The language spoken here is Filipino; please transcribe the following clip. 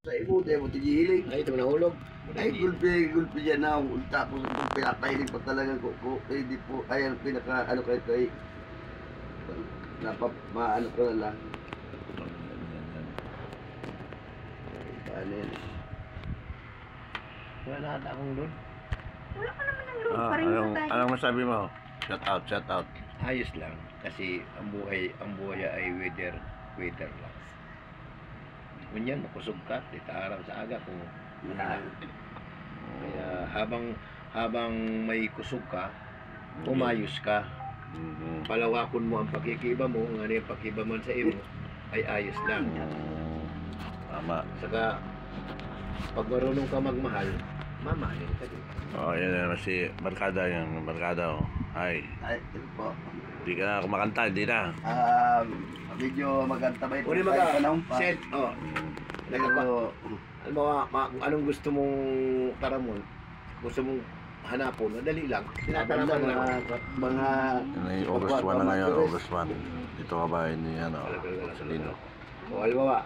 Sa imo, tayo mo tigiling. Ay, ito nahulog. Ay, gulpi dyan na. Tapos kung pinakahiling pa talaga ko. Eh, di po, ayan, pinaka, ano kayo kay, maano ko na lang. Paano yan? Wala na akong load. Wala ka naman ng load. Pareho na tayo. Anong masabi mo? Shout out. Ayos lang. Kasi ang buhay ay weather lang. Kunyan, makusog ka. Titaarang sa aga kung ano. Kaya habang may kusog ka, umayos ka. Palawakon mo ang pakikiba mo, ang ano yung pakiba man sa imo, ay ayos lang. Tama. Saka, pag marunong ka magmahal, mamahalin ka din. Yan naman si Barkada, yung Barkada. Ay, Ito po. di ka na kumakanta, hindi na. Medyo maganda ba ito? Uli Kahit panahon pa. set, Pero, alam mo, anong gusto mong taramon, gusto mong hanapon, madali lang. Tinataraman lang. mga Yan ay August 1 na ngayon, August 1. Dito ka ba ni ano, Salino. O, halimbawa,